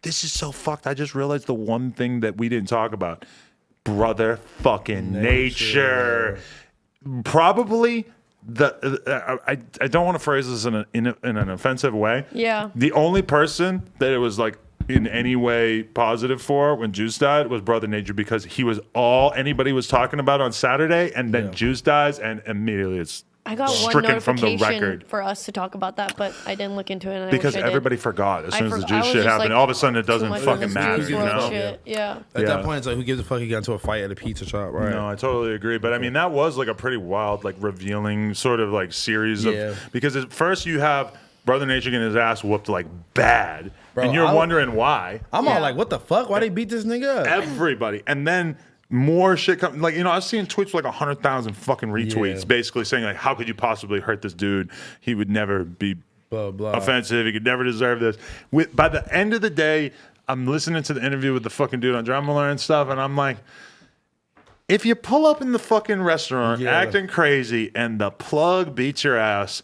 this is so fucked. I just realized the one thing that we didn't talk about. Brother fucking nature. Probably I don't want to phrase this in an offensive way. Yeah. The only person that it was like in any way positive for when Juice died was Brother Nature, because he was all anybody was talking about on Saturday, and then Juice dies and immediately it's I got one stricken from the notification record. for us to talk about that, but I didn't look into it. And Because I wish I everybody did. forgot as soon as the I Juice was shit just, happened. like, All of a sudden it too doesn't much fucking in this matter, Juice you WRLD know? shit. Yeah. At that point, it's like, who gives a fuck? He got into a fight at a pizza shop, right? No, I totally agree. But I mean, that was like a pretty wild, like revealing sort of like series of, because at first you have Brother Nature getting his ass whooped like bad. Bro, and you're wondering why. I'm all like, what the fuck? Why they beat this nigga up? Everybody. And then more shit come, like, you know, I was seeing tweets with like 100,000 fucking retweets basically saying like, how could you possibly hurt this dude? He would never be blah, blah. offensive. He could never deserve this. By the end of the day, I'm listening to the interview with the fucking dude on Drummer and stuff, and I'm like, if you pull up in the fucking restaurant acting crazy and the plug beats your ass,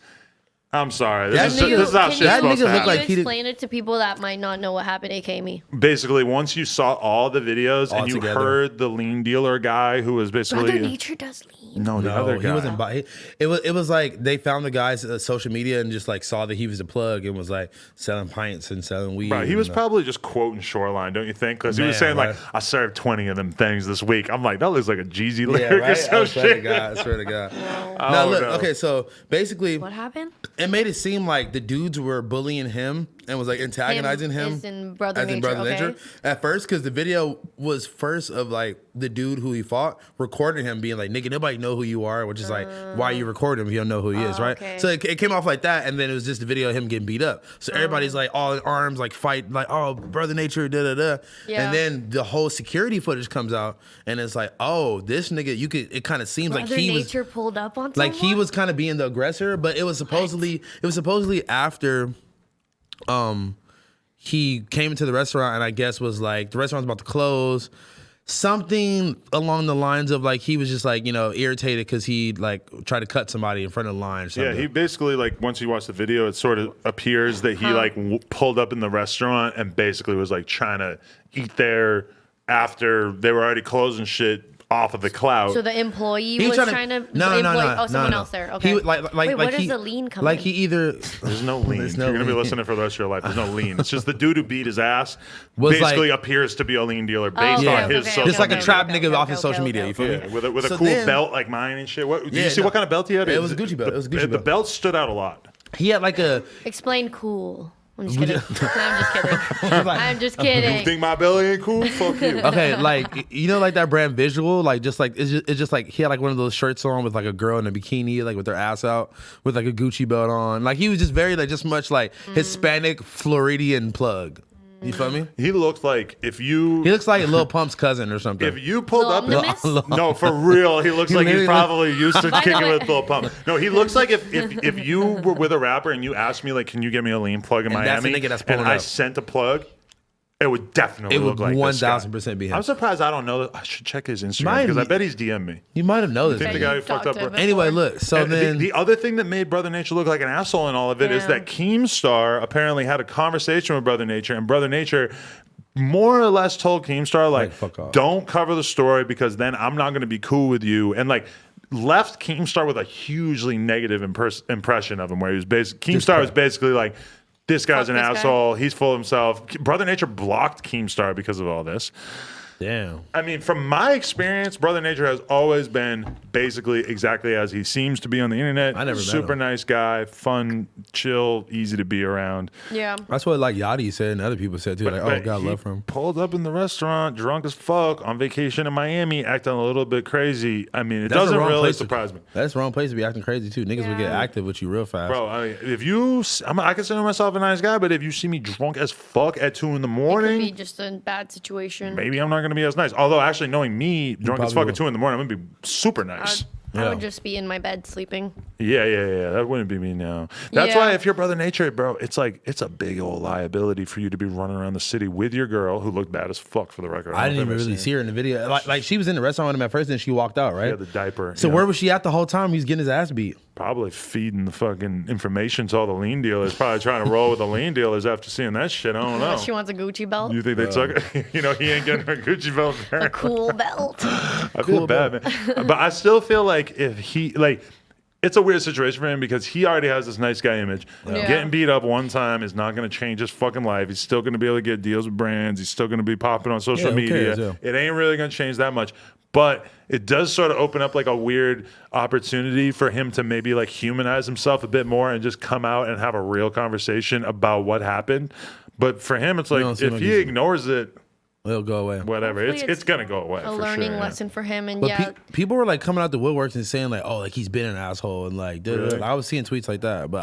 I'm sorry. This is how shit's supposed to happen. Can you explain it to people that might not know what happened, aka me? Basically, once you saw all the videos and you heard the lean dealer guy who was basically Brother Nature does lean. No, the other guy. He wasn't. It was like they found the guy's social media and just like saw that he was a plug and was like selling pints and selling weed. Right, he was probably just quoting Shoreline, don't you think? Because he was saying like, I served 20 of them things this week. I'm like, that looks like a Jeezy lyric or some shit. I swear to God. Now look, okay, so basically, what happened? It made it seem like the dudes were bullying him and was like antagonizing him as in Brother Nature. At first, because the video was first of like the dude who he fought recording him being like, nigga, nobody know who you are, which is like, why you record him if you don't know who he is, right? Okay. So it came off like that, and then it was just a video of him getting beat up. So everybody's like all in arms, like fight, like, oh, Brother Nature, da-da-da. Yeah. And then the whole security footage comes out, and it's like, oh, this nigga, it kind of seems Brother like he Nature pulled up on like someone? he was kind of being the aggressor, but it was supposedly after he came into the restaurant and I guess was like the restaurant's about to close, something along the lines of like he was just like, you know, irritated because he like tried to cut somebody in front of the line or something. Yeah, he basically like once you watch the video, it sort of appears that he like pulled up in the restaurant and basically was like trying to eat there after they were already closing shit off of the cloud. So the employee was trying to no. Oh, someone else there. Okay. He like wait, where does the lean come like in? he either there's no lean. There's no You're gonna be lean. listening for the rest of your life. There's no lean. It's just the dude who beat his ass Was basically like- appears to be a lean dealer based okay, on his okay, social just like a media. trap nigga off his social media. You feel me? Yeah, with So a cool then- belt like mine and shit. What did Yeah, you see? no. What kind of belt he had? It was a Gucci belt. It was a Gucci The belt. belt stood out a lot. He had like a Explain cool. I'm just kidding. No, I'm just kidding. I'm just You kidding. think my belly ain't cool? Fuck you. okay, like you know, like that brand visual, like just like it's just like he had like one of those shirts on with like a girl in a bikini, like with their ass out, with like a Gucci belt on. Like he was just very like just much like Hispanic Floridian plug. You feel me? He looked like if you. He looks like Lil Pump's cousin or something. If you pulled up, Optimus? no, for real, he looks like he's literally probably used to By the kicking way- with Lil Pump. No, he looks like if you were with a rapper and you asked me like, can you get me a lean plug in And that's the Miami, nigga that's and pulling I up. sent a plug, it would definitely It look would like this guy. 1000% be him. I'm surprised I don't know that. I should check his Instagram Might because I be- bet he's DM'd me. You might have noticed. Think the guy who you've fucked talked up. to him Anyway, before. look. So And then the other thing that made Brother Nature look like an asshole in all of it is that Keemstar apparently had a conversation with Brother Nature, and Brother Nature more or less told Keemstar like, fuck off. don't cover the story because then I'm not going to be cool with you, and like left Keemstar with a hugely negative impression of him, where he was Keemstar was basically like, this guy's an this guy. asshole. He's full of himself. Brother Nature blocked Keemstar because of all this. damn. I mean, from my experience, Brother Nature has always been basically exactly as he seems to be on the internet. I never met Super him. nice guy, fun, chill, easy to be around. Yeah. That's what like Yachty said and other people said too. Like, oh But God, he love for him. pulled up in the restaurant, drunk as fuck, on vacation in Miami, acting a little bit crazy. I mean, it That's the doesn't wrong really place to- surprise me. That's the wrong place to be acting crazy too. Niggas would get Yeah. active with you real fast. Bro, I mean, if you, I consider myself a nice guy, but if you see me drunk as fuck at 2 in the Could morning, be just a bad situation. maybe I'm not going to be as nice. Although, actually, knowing me, drunk as probably fuck at 2 in the morning, I'm going to be super nice. I Yeah. would just be in my bed sleeping. Yeah. That wouldn't be me now. That's why if you're Brother Nature, bro, it's like it's a big old liability for you to be running around the city with your girl who looked bad as fuck for the record. I didn't even really see her in the video. Like she was in the restaurant with him at first, and she walked out, right? Yeah, the diaper. So where was she at the whole time? He was getting his ass beat. Probably feeding the fucking information to all the lean dealers. Probably trying to roll with the lean dealers after seeing that shit. I don't know. She wants a Gucci belt. You think they took it? You know, he ain't getting a Gucci belt. A cool belt. I feel bad, man. But I still feel like if he, like, it's a weird situation for him because he already has this nice guy image. Yeah. Getting beat up one time is not going to change his fucking life. He's still going to be able to get deals with brands. He's still going to be popping on social who media. cares, yeah. It ain't really going to change that much. But it does sort of open up like a weird opportunity for him to maybe like humanize himself a bit more and just come out and have a real conversation about what happened. But for him, it's like if he ignores it, it'll go away. whatever. It's gonna go away. A learning lesson for him, and But people were like coming out the woodworks and saying like, "Oh, like he's been an asshole," and like, Really? I was seeing tweets like that. But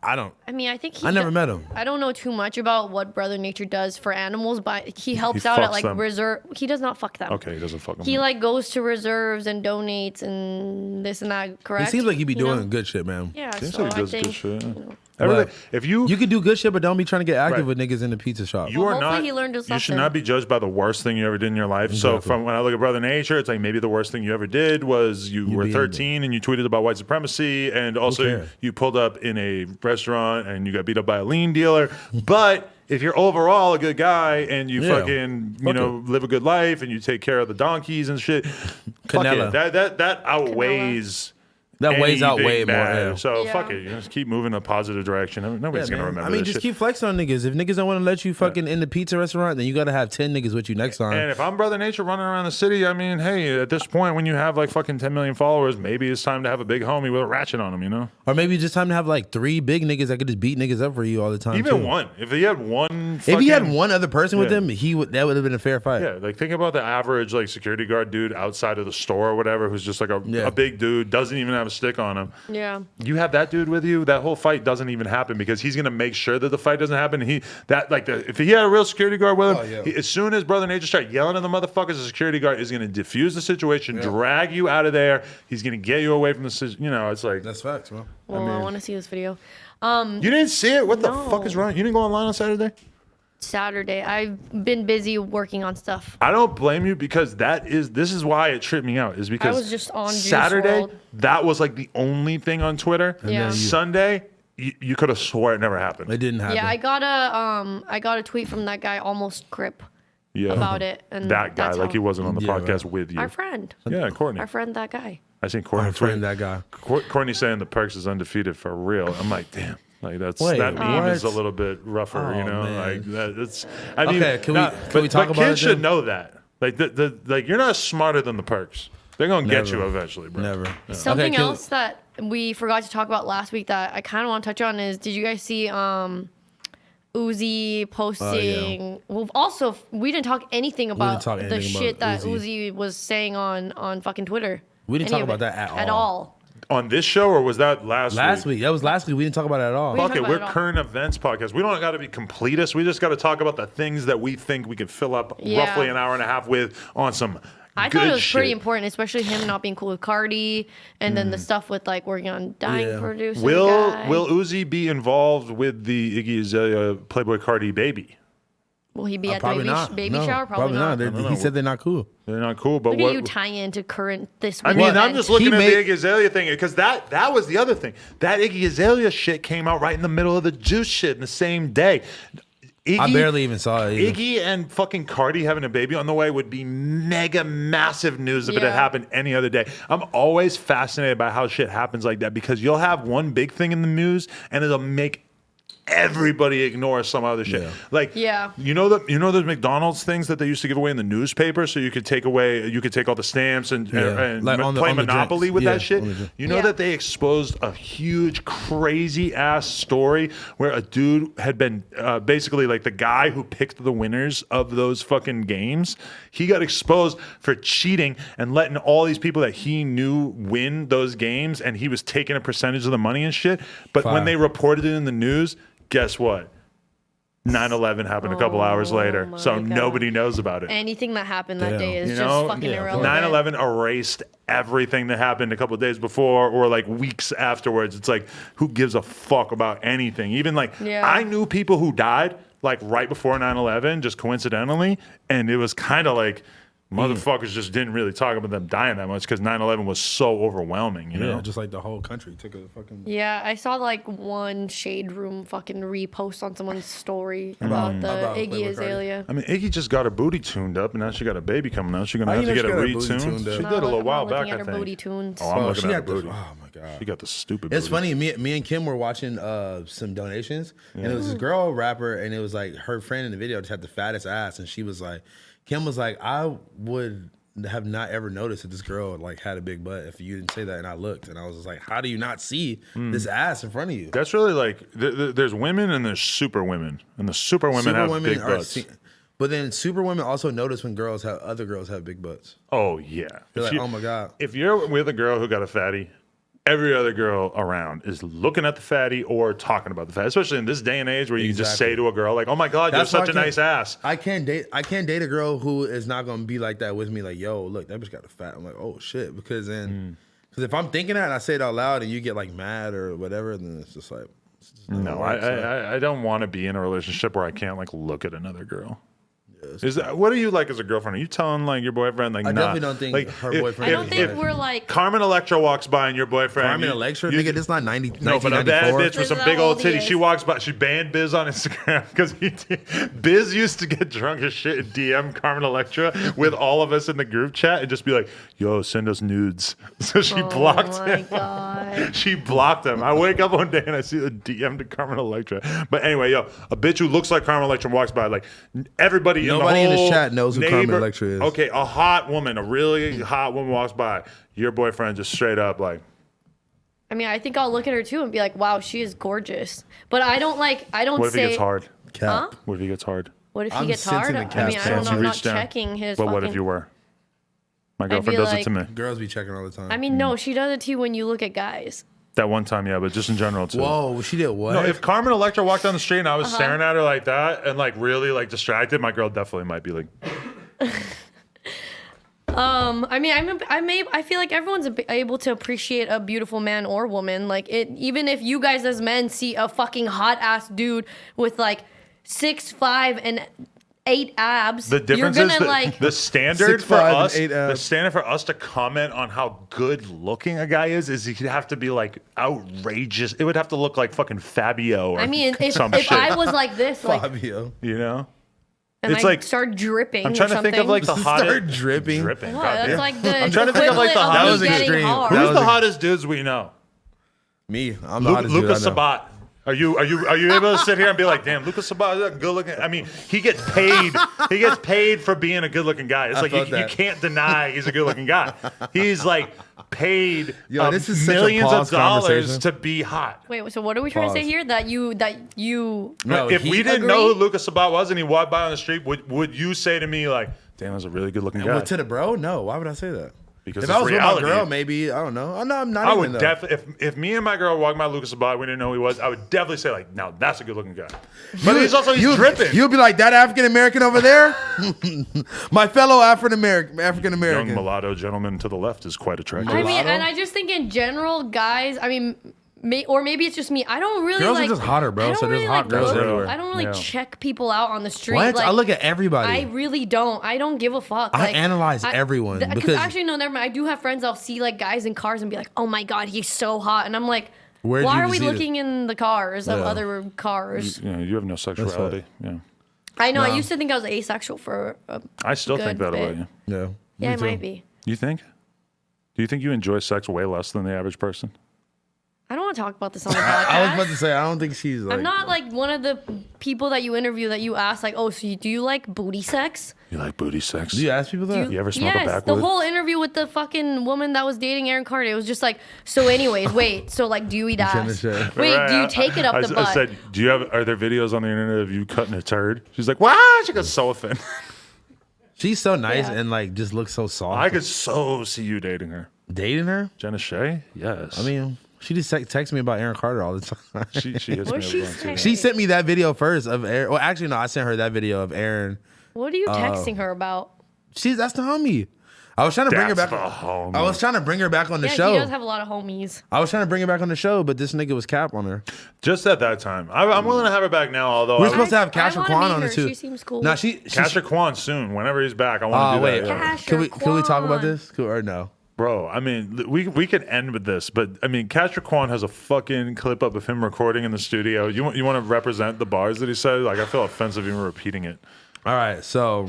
I don't. I mean, I think I never met him. I don't know too much about what Brother Nature does for animals, but he helps He out at fucks like them. reserve. He does not fuck them. Okay, he doesn't fuck him. He like goes to reserves and donates and this and that. Correct. It seems like he be You know? doing good shit, man. Yeah, Seems so like he I does good think shit. you know, Everything. If You could do good shit, but don't be trying to get active Right. with niggas in the pizza shop. you are hopefully not, he learned his you should lesson. not be judged by the worst thing you ever did in your life. So Exactly. from when I look at Brother Nature, it's like maybe the worst thing you ever did was you were being 13 and you tweeted about white supremacy, and also cares? you pulled up in a restaurant and you got beat up by a lean dealer. But if you're overall a good guy and you Yeah. fucking Fuck live a good life and you take care of the donkeys and shit, fuck Canela. it. That outweighs. That weighs out anything way more. bad. Yeah. So Yeah. fuck it. You just keep moving in a positive direction. Nobody's Yeah, gonna man. remember. I mean, this just shit. keep flexing on niggas. If niggas don't want to let you fucking in the pizza restaurant, then you gotta have 10 niggas with you next time. And if I'm Brother Nature running around the city, I mean, hey, at this point, when you have like fucking 10 million followers, maybe it's time to have a big homie with a ratchet on him, you know? Or maybe just time to have like 3 big niggas that could just beat niggas up for you all the time. Even too. one. If he had one If he had fucking- one other person with Yeah. him, that would have been a fair fight. Yeah, like think about the average like security guard dude outside of the store or whatever who's just like a big dude, doesn't even have a stick on him. Yeah. You have that dude with you, that whole fight doesn't even happen because he's gonna make sure that the fight doesn't happen. If he had a real security guard with him, as soon as Brother Nature started yelling at the motherfuckers, the security guard is gonna diffuse the situation, drag you out of there. He's gonna get you away from the. You know, it's like That's facts, bro. Well, I want to see this video. you didn't see it. What the No. fuck is wrong? You didn't go online on Saturday? Saturday. I've been busy working on stuff. I don't blame you because this is why it tripped me out. Is because was just on Juice Saturday WRLD. that was like the only thing on Twitter. Yeah. Sunday you could have swore it never happened. It didn't happen. Yeah, I got a tweet from that guy, Almost Crip, Yeah. about it, and that guy, that's like how- he wasn't on the Yeah, podcast with you. Our friend. Yeah, Courtney. Our friend, that guy. I seen Courtney. Our friend, that guy. Courtney saying the Perks is undefeated for real. I'm like, damn. Like that meme what? is a little bit rougher, you know. man. Like that's. I mean, Okay, can we talk but about kids it then? should know that. Like like you're not smarter than the Perks. They're gonna get you Never. eventually, bro. Never. Something Okay, else that we forgot to talk about last week that I kind of want to touch on is, did you guys see Uzi posting? Well, also we didn't talk anything about talk the anything shit about that Uzi. Uzi was saying on fucking Twitter. We didn't Any talk of about it. that at all. On this show, or was that last week? Last week. That was last week. We didn't talk about it at all. We didn't Okay, talk about we're it at all. current events podcast. We don't got to be completists. We just got to talk about the things that we think we could fill up Yeah. roughly an hour and a half with on some. I good thought it was pretty shit. important, especially him not being cool with Cardi, and then the stuff with like working on dying Yeah. producer. Will guy. Uzi be involved with the Iggy Azalea Playboy Cardi baby? Will he be at the Probably not. baby No, shower? Probably not. He said they're not cool. They're not cool, but Look what? at you tying into current this I week. mean, I'm event. just looking He at made- the Iggy Azalea thing because that was the other thing. That Iggy Azalea shit came out right in the middle of the Juice shit in the same day. Iggy, I barely even saw it either. Iggy and fucking Cardi having a baby on the way would be mega massive news if it had Yeah. happened any other day. I'm always fascinated by how shit happens like that because you'll have one big thing in the news and it'll make everybody ignore some other shit. Yeah. Like, Yeah. you know those McDonald's things that they used to give away in the newspaper, so you could take all the stamps and Like on the- play on the Monopoly drinks. with Yeah, that shit. on the drink. You know Yeah. that they exposed a huge, crazy ass story where a dude had been basically like the guy who picked the winners of those fucking games. He got exposed for cheating and letting all these people that he knew win those games, and he was taking a percentage of the money and shit. But when Fire. they reported it in the news, guess what? 9/11 happened a couple hours later, my so God. nobody knows about it. Anything that happened that Damn. day is You just know, fucking yeah, irrelevant. 9/11 erased everything that happened a couple of days before or like weeks afterwards. It's like, who gives a fuck about anything? Even like, Yeah. I knew people who died like right before 9/11, just coincidentally, and it was kind of like, motherfuckers just didn't really talk about them dying that much because 9/11 was so overwhelming, you know? Yeah, just like the whole country took a fucking. Yeah, I saw like one Shade Room fucking repost on someone's story about the About Iggy Playboy Cardi. Azalea. I mean, Iggy just got her booty tuned up, and now she got a baby coming out. She's gonna How have you to know get it she got her booty retuned. tuned She up? did a little I'm while not back, looking I at her think. booty tunes. Oh, I'm looking she at her got the- booty. oh my god. She got the stupid. It's booty. funny. Me and Kim were watching some donations, and it was this girl rapper, and it was like her friend in the video just had the fattest ass, and she was like, Kim was like, I would have not ever noticed that this girl like had a big butt if you didn't say that, and I looked, and I was just like, how do you not see this ass in front of you? That's really like there's women and there's super women, and the super women have big butts. But then super women also notice when other girls have big butts. Oh yeah, They're If like, oh my god. If you're with a girl who got a fatty, every other girl around is looking at the fatty or talking about the fatty, especially in this day and age where you can just say to a girl like, "Oh my god, you have That's why such a I can't- nice ass." I can't date a girl who is not gonna be like that with me. Like, yo, look, that bitch got a fat. I'm like, oh shit, because if I'm thinking that and I say it out loud and you get like mad or whatever, then it's just like, No, I don't want to be in a relationship where I can't like look at another girl. Is that what are you like as a girlfriend? Are you telling like your boyfriend like? I nah, definitely don't think like, her if- boyfriend. I don't is think like- we're like. Carmen Electra walks by and your boyfriend. Carmen you- Electra, you- nigga, this not 90. No, but a bad 1994. bitch with some This is big how old old he titties. She is. walks by. She banned Biz on Instagram because Biz used to get drunk as shit and DM Carmen Electra with all of us in the group chat and just be like, "Yo, send us nudes." So she blocked Oh my him. god. She blocked him. I wake up one day and I see the DM to Carmen Electra. But anyway, yo, a bitch who looks like Carmen Electra walks by. Like everybody Nobody in in the this whole chat knows who Carmen neighbor- Electra is. Okay, a hot woman, a really hot woman walks by. Your boyfriend just straight up like, I mean, I think I'll look at her too and be like, "Wow, she is gorgeous." But I don't like. I don't what if say. he gets hard? Cap. Huh? What if he gets hard? What if he I'm gets hard? sensing the I mean, cat's I don't pants. know. I'm You not reach down. checking his. But what fucking, if you were? My be girlfriend does it to me. like- Girls be checking all the time. I mean, no, she does it to you when you look at guys. That one time, yeah, but just in general too. Whoa, she did what? No, if Carmen Electra walked down the street and I was Uh-huh. staring at her like that and like really like distracted, my girl definitely might be like, I mean, I feel like everyone's able to appreciate a beautiful man or woman. Like it, even if you guys as men see a fucking hot ass dude with like 6'5" and 8 abs, the difference you're is gonna that like. the standard 6'5" for and us, 8 the abs. standard for us to comment on how good looking a guy is he'd have to be like outrageous. It would have to look like fucking Fabio or I mean, if some if shit, I was like this, like, Fabio. you know? and it's I like- start dripping. I'm trying or to think of something. like the hottest Start dripping. dripping. What? goddamn. That's like the I'm trying to think of like the equivalent hottest- me That was getting extreme. hard. That Who's was the a- hottest dudes we know? Me, I'm the hottest Luca dude I know. Sabat. Are you able to sit here and be like, damn, Lucas Sabat is a good looking? I mean, he gets paid. He gets paid for being a good looking guy. It's I like you felt that. can't deny he's a good looking guy. He's like paid Yo, this is such a millions of pause dollars conversation. to be hot. Wait, so what are we trying to say Pause. here? That you No, if he- we didn't agree? know who Lucas Sabat was and he walked by on the street, would you say to me like, damn, that's a really good looking guy? Well, to the bro, no. Why would I say that? Because if it's I was reality. with my girl, maybe I don't know. Oh, no, I'm not. I even would though. definitely, if me and my girl walked by Lucas Sabat, we didn't know who he was, I would definitely say like, now that's a good looking guy. But he's dripping. You'll be like that African American over there, my fellow African Young American. mulatto gentleman to the left is quite attractive. I mean, Mulatto? and I just think in general, guys. I mean, or maybe it's just me. I don't really Girls are like. just hotter, bro, I don't so there's really hot girls look- everywhere. I don't really Yeah. check people out on the street. What? Like, I look at everybody. I really don't. I don't give a fuck. I Like, analyze everyone Because because- actually, no, never mind. I do have friends. I'll see like guys in cars and be like, "Oh my god, he's so hot," and I'm like, Where'd "Why you are we see it? looking in the cars of Yeah. other cars?" You know, you have no sexuality. Yeah. I know. I No. used to think I was asexual for. I still think Good that about bit. you. Yeah, Yeah, me it too. might be. You think? Do you think you enjoy sex way less than the average person? I don't want to talk about this on the podcast. I was about to say I don't think she's like. I'm not like one of the people that you interview that you ask like, oh, so do you like booty sex? You like booty sex? Do you ask people that? You ever smoke a Yes, backwood? the whole interview with the fucking woman that was dating Aaron Carter. It was just like, so anyways, wait, so like, do you eat ass? Shit. Wait, do you take it up I, the butt? I said, are there videos on the internet of you cutting a turd? She's like, wow, she got so offended. She's so nice Yeah. and like just looks so soft. I could so see you dating her. Dating her? Jenna Shea? Yes. I mean, She just texts me about Aaron Carter all the time. She hits me What'd up she once, say? too. She sent me that video first of Aaron. Well, actually, no, I sent her that video of Aaron. What are you texting her about? That's the homie. I was trying to bring her That's back. the homie. I was trying to bring her back on the Yeah, show. he does have a lot of homies. I was trying to bring her back on the show, but this nigga was cap on her. Just at that time. I'm willing to have her back now, although We're I supposed to have I Casher wanna Kwan meet on her. it too. She seems cool. Nah, she Casher Kwan soon. Whenever he's back, I want to Oh do wait, that. Yeah. Casher can we talk about Kwan. this? Or no? Bro, I mean, we could end with this, but I mean, Casher Kwan has a fucking clip up of him recording in the studio. You want to represent the bars that he said? Like, I feel offensive even repeating it. All right, so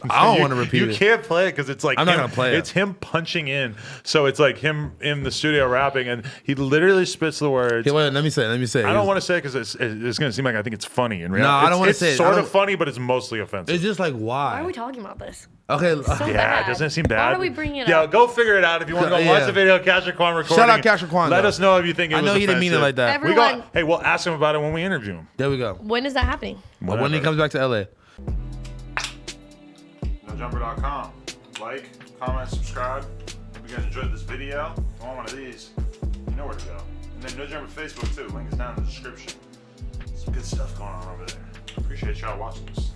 I don't want to repeat You it. can't play it because it's like I'm not him- gonna play it. It's him punching in, so it's like him in the studio rapping, and he literally spits the words. Okay, wait, let me say. I don't want to say it because it's going to seem like I think it's funny in reality. I don't wanna it's say it. I sort don't- of funny, but it's mostly offensive. It's just like Why are why? we talking about this? Okay, So Yeah, bad. doesn't it seem bad? Why are we bringing it Yeah, up? go figure it out. If you want to go Yeah. watch the video of Casher Kwan recording. Shout out Casher Kwan, Let though. us know if you think it I was know he didn't mean it offensive. like that. Everyone- Hey, we'll ask him about it when we interview him. There we go. When is that happening? When he Whenever. comes back to LA. NoJumper.com. Like, comment, subscribe. If you guys enjoyed this video, if you want one of these, you know where to go. And then No Jumper Facebook too. Link is down in the description. Some good stuff going on over there. Appreciate y'all watching this.